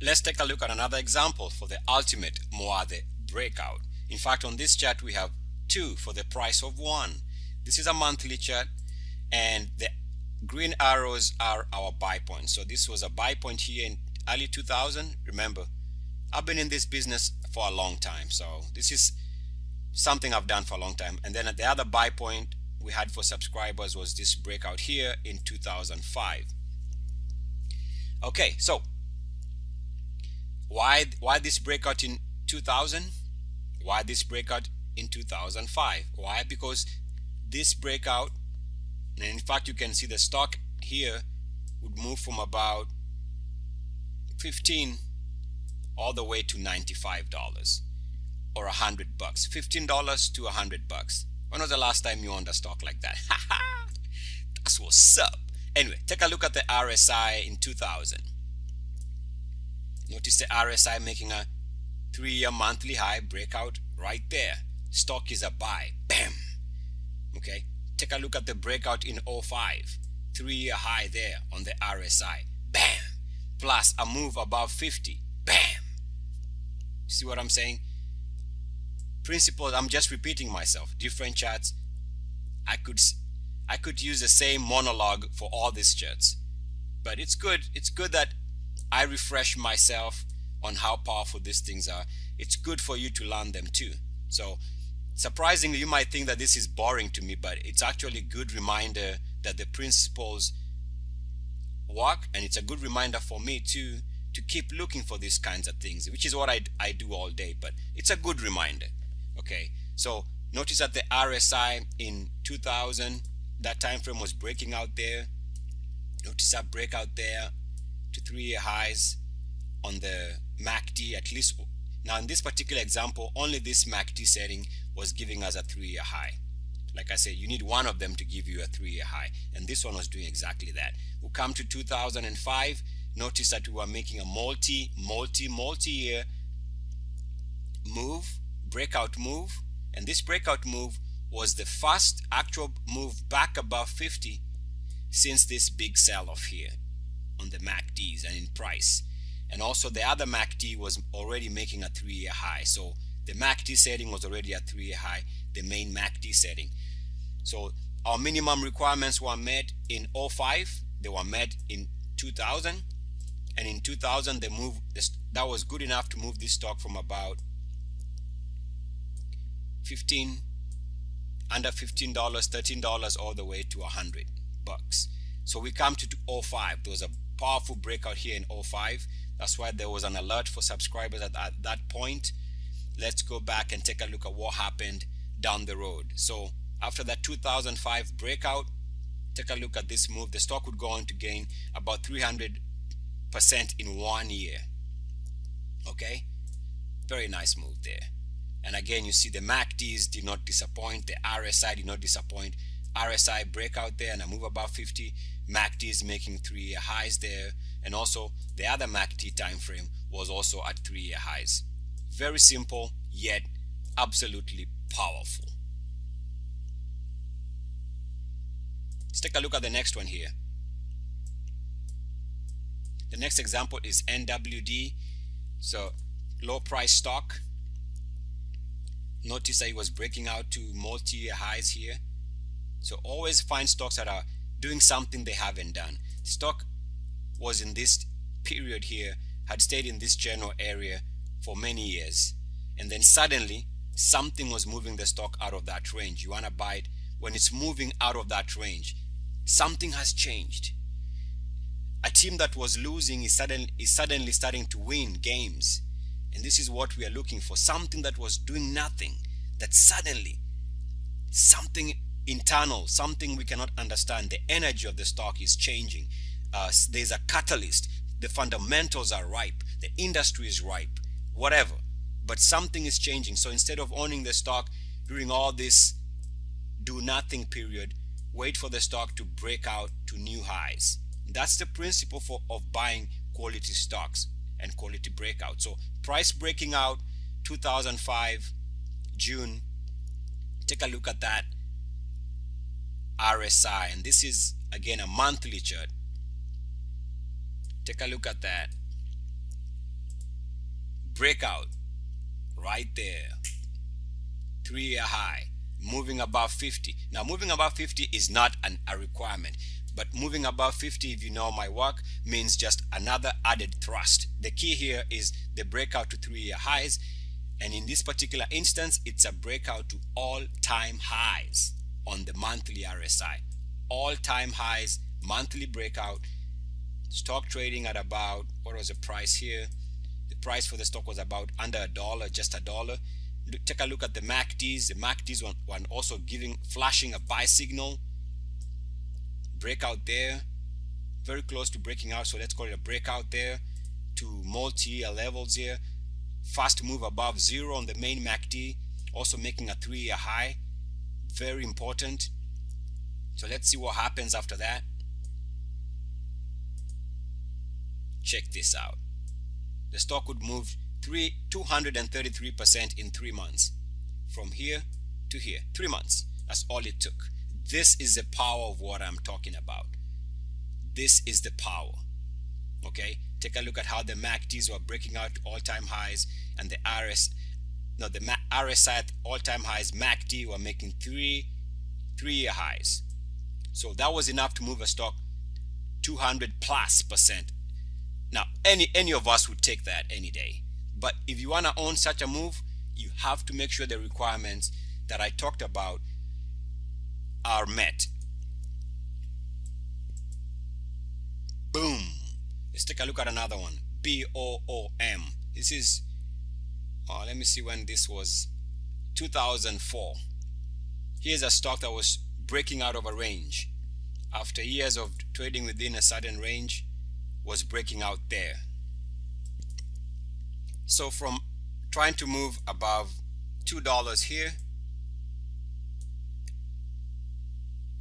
Let's take a look at another example for the ultimate Muathe breakout. In fact, on this chart we have two for the price of one. This is a monthly chart and the green arrows are our buy points. So this was a buy point here in early 2000. Remember, I've been in this business for a long time, so this is something I've done for a long time. And then the other buy point we had for subscribers was this breakout here in 2005. Okay, so why this breakout in 2000? Why this breakout in 2005? Why? Because this breakout, and in fact you can see the stock here would move from about 15 all the way to $95 or $100. $15 to $100. When was the last time you owned a stock like that? That's what's up. Anyway, take a look at the RSI in 2000. Notice the RSI making a 3-year monthly high breakout right there. Stock is a buy. Bam. Okay. Take a look at the breakout in 05. 3-year high there on the RSI. Bam. Plus a move above 50. Bam. See what I'm saying? Principles, I'm just repeating myself. Different charts. I could use the same monologue for all these charts. But it's good that I refresh myself on how powerful these things are. It's good for you to learn them too. So surprisingly, you might think that this is boring to me, but it's actually a good reminder that the principles work, and it's a good reminder for me too to keep looking for these kinds of things, which is what I do all day, but it's a good reminder. Okay, so notice that the RSI in 2000, that time frame was breaking out there. Notice that breakout there to 3-year highs on the MACD, at least. Now in this particular example, only this MACD setting was giving us a 3-year high. Like I said, you need one of them to give you a 3-year high, and this one was doing exactly that. We'll come to 2005. Notice that we were making a multi-year move, breakout move, and this breakout move was the first actual move back above 50 since this big sell-off here on the MACDs and in price. And also the other MACD was already making a 3-year high. So the MACD setting was already a 3-year high, the main MACD setting. So our minimum requirements were met in 05, they were met in 2000, and in 2000 they moved, that was good enough to move this stock from about under $15, $13 all the way to $100. So we come to 05. There was a powerful breakout here in 05. That's why there was an alert for subscribers at that point. Let's go back and take a look at what happened down the road. So after that 2005 breakout, take a look at this move. The stock would go on to gain about 300% in 1 year. Okay, very nice move there. And again, you see the MACDs did not disappoint, the RSI did not disappoint. RSI breakout there and a move above 50. MACDs making 3-year highs there, and also the other MACD time frame was also at 3-year highs. Very simple, yet absolutely powerful. Let's take a look at the next one here. The next example is NWD. So low price stock. Notice that it was breaking out to multi-year highs here. So always find stocks that are doing something they haven't done. Stock was in this period here, had stayed in this general area for many years, and then suddenly something was moving the stock out of that range. You want to buy it when it's moving out of that range. Something has changed. A team that was losing is suddenly starting to win games, and this is what we are looking for. Something that was doing nothing, that suddenly something internal, something we cannot understand, the energy of the stock is changing. There's a catalyst. The fundamentals are ripe, the industry is ripe, whatever, but something is changing. So instead of owning the stock during all this do nothing period, wait for the stock to break out to new highs. That's the principle of buying quality stocks and quality breakout. So price breaking out 2005 June, take a look at that RSI, and this is again a monthly chart. Take a look at that. breakout right there, 3-year high, moving above 50. Now moving above 50 is not a requirement, but moving above 50, if you know my work, means just another added thrust. The key here is the breakout to 3-year highs, and in this particular instance it's a breakout to all-time highs on the monthly RSI. All-time highs, monthly breakout. Stock trading at about, what was the price here? The price for the stock was about under $1, just $1. Take a look at the MACDs. The MACDs were also flashing a buy signal. Breakout there, very close to breaking out, so let's call it a breakout there to multi-year levels here. Fast move above 0 on the main MACD, also making a 3-year high. Very important. So let's see what happens after that. Check this out. The stock would move 233% in 3 months. From here to here, 3 months. That's all it took. This is the power of what I'm talking about. This is the power. Okay, take a look at how the MACDs were breaking out to all-time highs, and the RSI at all-time highs, MACD were making 3-year highs. So that was enough to move a stock 200+%. Now, any of us would take that any day. But if you want to own such a move, you have to make sure the requirements that I talked about are met. Boom. Let's take a look at another one. BOOM. This is, let me see when this was. 2004. Here's a stock that was breaking out of a range. After years of trading within a certain range, was breaking out there. So from trying to move above $2 here,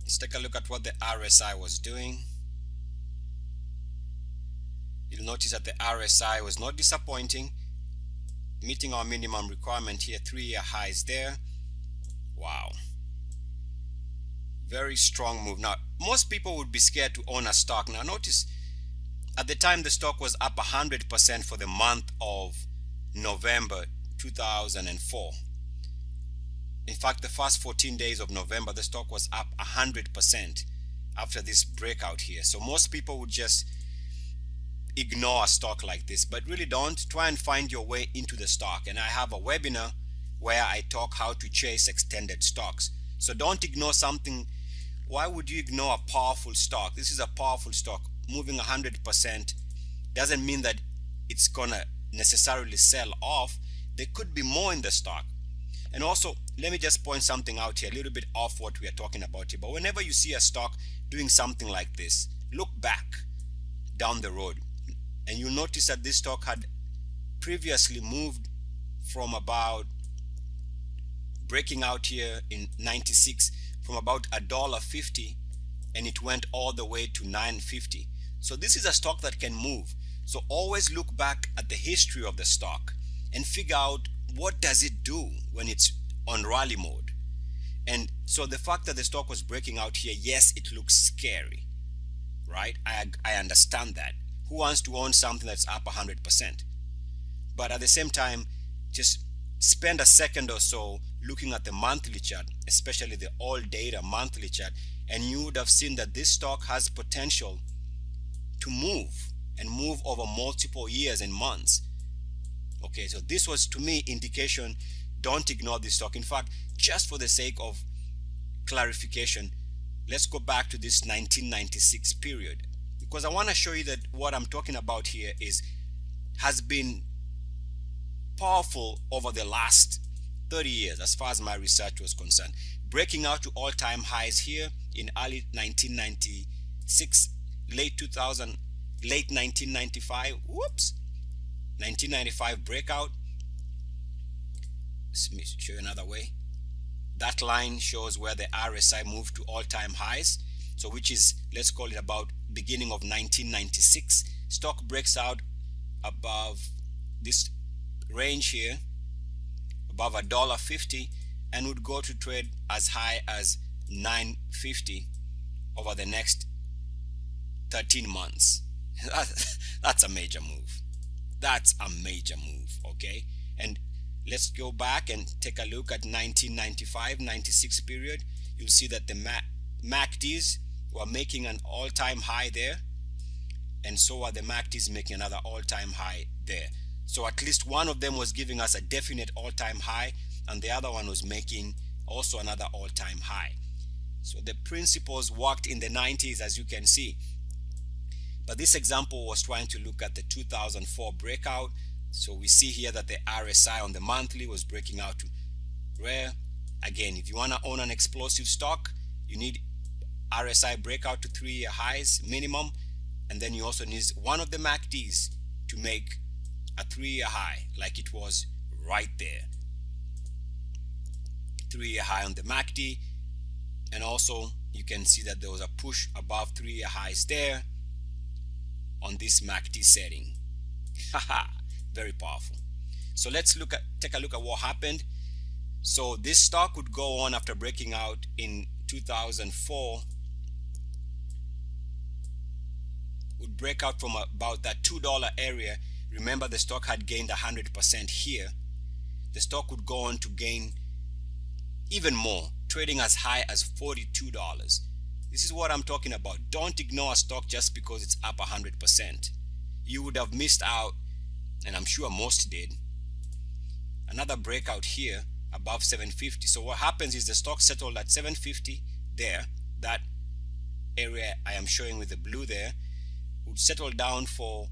let's take a look at what the RSI was doing. You'll notice that the RSI was not disappointing, meeting our minimum requirement here, 3-year highs there. Wow. Very strong move. Now, most people would be scared to own a stock. Now notice, at the time the stock was up 100% for the month of November 2004. In fact, the first 14 days of November, the stock was up 100% after this breakout here. So most people would just ignore a stock like this, but really don't. Try and find your way into the stock. And I have a webinar where I talk how to chase extended stocks. So don't ignore something. Why would you ignore a powerful stock? This is a powerful stock. Moving 100% doesn't mean that it's gonna necessarily sell off. There could be more in the stock. And also, let me just point something out here, a little bit off what we are talking about here. But whenever you see a stock doing something like this, look back down the road, and you'll notice that this stock had previously moved from about breaking out here in 96 from about $1.50, and it went all the way to $9.50. So this is a stock that can move. So always look back at the history of the stock and figure out what does it do when it's on rally mode. And so the fact that the stock was breaking out here, yes, it looks scary, right? I understand that. Who wants to own something that's up 100%? But at the same time, just spend a second or so looking at the monthly chart, especially the all data monthly chart, and you would have seen that this stock has potential to move and move over multiple years and months. Okay, so this was, to me, indication. Don't ignore this stock. In fact, just for the sake of clarification, let's go back to this 1996 period, because I want to show you that what I'm talking about here has been powerful over the last 30 years as far as my research was concerned. Breaking out to all-time highs here in early 1996, late 2000, late 1995, 1995 breakout. Let me show you another way. That line shows where the RSI moved to all-time highs, so which is, let's call it about beginning of 1996. Stock breaks out above this range here, above $1.50, and would go to trade as high as $9.50 over the next 13 months. That's a major move. That's a major move, okay? And let's go back and take a look at 1995-96 period. You'll see that the MACDs were making an all-time high there, and so are the MACDs making another all-time high there. So at least one of them was giving us a definite all-time high, and the other one was making also another all-time high. So the principles worked in the 90s, as you can see. But this example was trying to look at the 2004 breakout. So we see here that the RSI on the monthly was breaking out to rare. Again, if you want to own an explosive stock, you need RSI breakout to 3-year highs minimum, and then you also need one of the MACDs to make a 3-year high, like it was right there. 3-year high on the MACD, and also you can see that there was a push above 3-year highs there on this MACD setting. Haha, very powerful. So let's take a look at what happened. So this stock would go on after breaking out in 2004, would break out from about that $2 area. Remember, the stock had gained 100% here. The stock would go on to gain even more, trading as high as $42. This is what I'm talking about. Don't ignore a stock just because it's up 100%. You would have missed out, and I'm sure most did. Another breakout here above 750. So what happens is the stock settled at 750 there. That area I am showing with the blue there would settle down for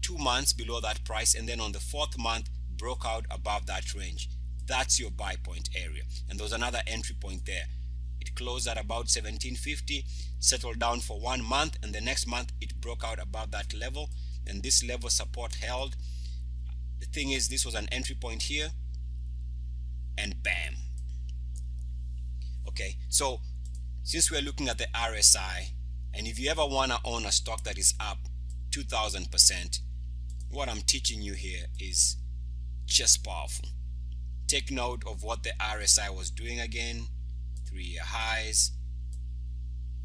2 months below that price, and then on the 4th month broke out above that range. That's your buy point area, and there's another entry point there. It closed at about 1750, settled down for 1 month, and the next month it broke out above that level, and this level support held. The thing is, this was an entry point here, and bam. Okay, so since we're looking at the RSI, and if you ever want to own a stock that is up 2000%, what I'm teaching you here is just powerful. Take note of what the RSI was doing again. 3-year highs.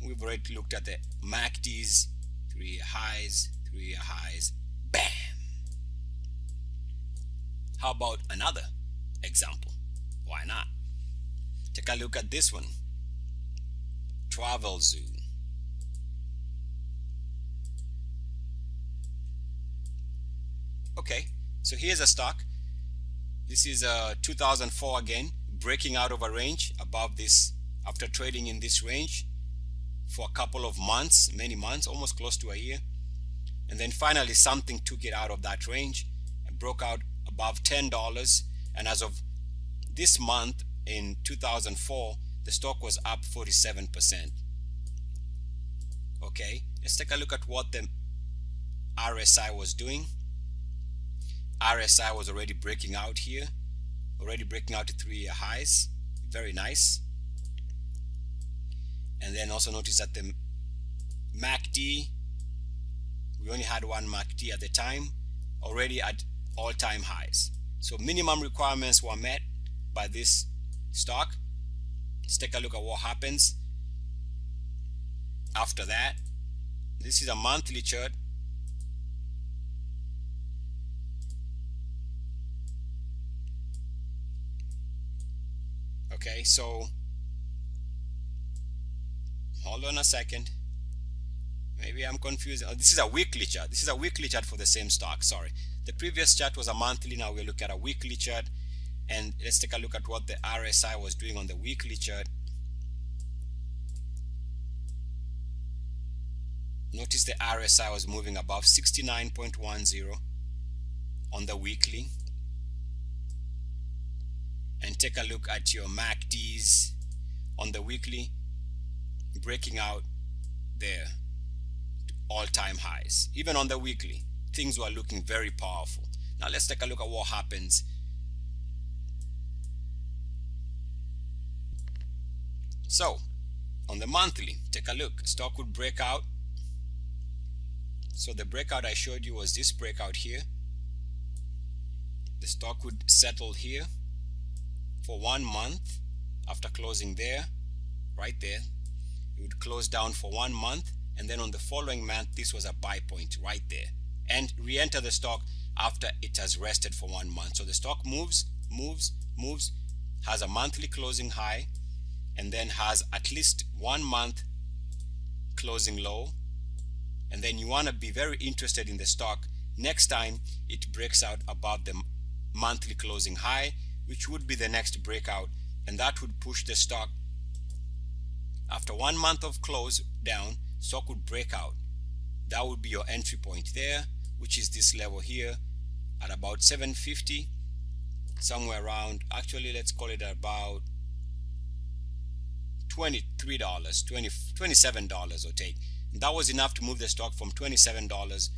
We've already looked at the MACDs. 3-year highs, 3-year highs. Bam! How about another example? Why not? Take a look at this one. Travel Zoo. Okay, so here's a stock. This is 2004 again, breaking out of a range above this after trading in this range for a couple of months, many months, almost close to a year. And then finally something took it out of that range and broke out above $10. And as of this month in 2004, the stock was up 47%. Okay, let's take a look at what the RSI was doing. RSI was already breaking out here, already breaking out to 3-year highs. Very nice. And then also notice that the MACD, we only had one MACD at the time, already at all-time highs. So minimum requirements were met by this stock. Let's take a look at what happens after that. This is a monthly chart. Okay, so hold on a second. Maybe I'm confused. Oh, this is a weekly chart. This is a weekly chart for the same stock. Sorry. The previous chart was a monthly. Now we look at a weekly chart. And let's take a look at what the RSI was doing on the weekly chart. Notice the RSI was moving above 69.10 on the weekly. And take a look at your MACDs on the weekly, breaking out there to all-time highs. Even on the weekly, things were looking very powerful. Now let's take a look at what happens. So on the monthly, take a look. Stock would break out. So the breakout I showed you was this breakout here. The stock would settle here for 1 month after closing there, right there. It would close down for 1 month, and then on the following month, this was a buy point right there. and re-enter the stock after it has rested for 1 month. So the stock moves, has a monthly closing high, and then has at least 1 month closing low. And then you want to be very interested in the stock next time it breaks out above the monthly closing high, which would be the next breakout, and that would push the stock. After 1 month of close down, stock would break out. That would be your entry point there, which is this level here at about 750, somewhere around, actually let's call it about $23, $27 or take. And that was enough to move the stock from $27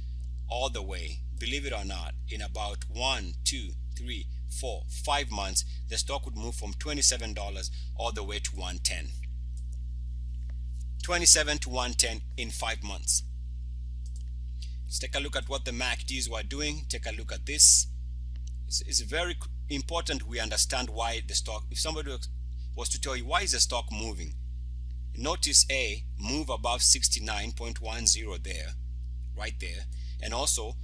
all the way, believe it or not, in about 1, 2, 3, 4, 5 months, the stock would move from $27 all the way to 110. 27 to 110 in 5 months. Let's take a look at what the MACDs were doing. Take a look at this. It's very important we understand why the stock, if somebody was to tell you why is the stock moving, notice a move above 69.10 there, right there, and also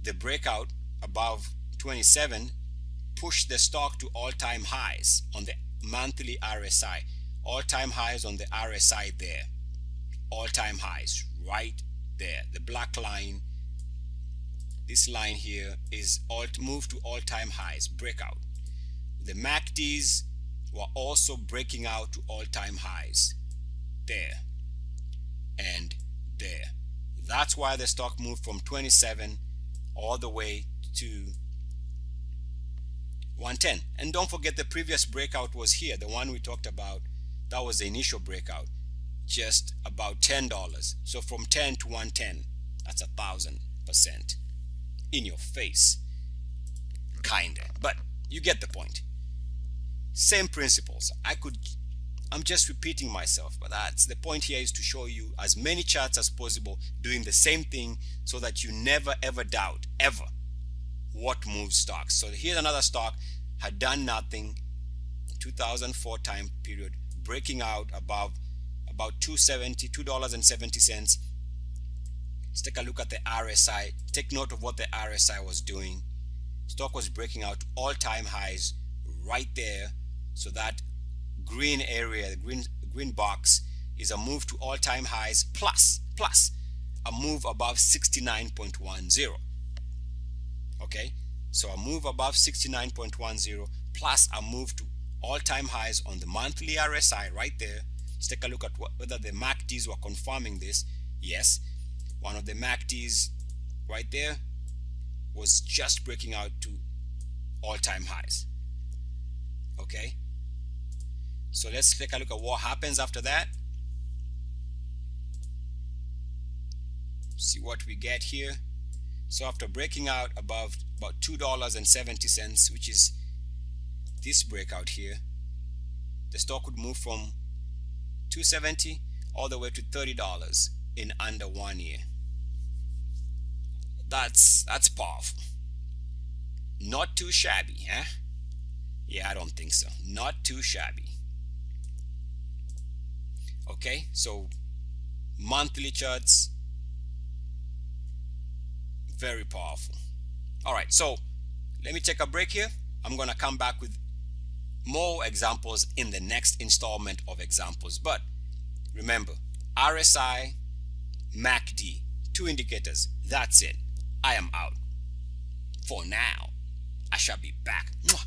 the breakout above 27 pushed the stock to all-time highs on the monthly RSI. All-time highs on the RSI there. All-time highs right there. The black line, this line here is move to all-time highs, breakout. The MACDs were also breaking out to all-time highs there and there. That's why the stock moved from 27 all the way to 110. And don't forget the previous breakout was here, the one we talked about. That was the initial breakout, just about $10. So from 10 to 110, that's 1,000% in your face, kinda, but you get the point. Same principles. I'm just repeating myself, but that's the point here, is to show you as many charts as possible doing the same thing so that you never ever doubt ever what moves stocks. So here's another stock, had done nothing, 2004 time period, breaking out above about $2.70. Let's take a look at the RSI. Take note of what the RSI was doing. Stock was breaking out all-time highs right there. So that green area, the green box, is a move to all-time highs plus a move above 69.10. Okay, so a move above 69.10 plus a move to all-time highs on the monthly RSI right there. Let's take a look at whether the MACDs were confirming this. Yes, one of the MACDs right there was just breaking out to all-time highs. Okay, so let's take a look at what happens after that. See what we get here. So after breaking out above about $2.70, which is this breakout here, the stock would move from $2.70 all the way to $30 in under 1 year. That's powerful. Not too shabby, huh? Yeah, I don't think so. Not too shabby. Okay, so monthly charts, very powerful. All right, so let me take a break here. I'm going to come back with more examples in the next installment of examples. But remember, RSI, MACD, 2 indicators. That's it. I am out. For now, I shall be back. Mwah.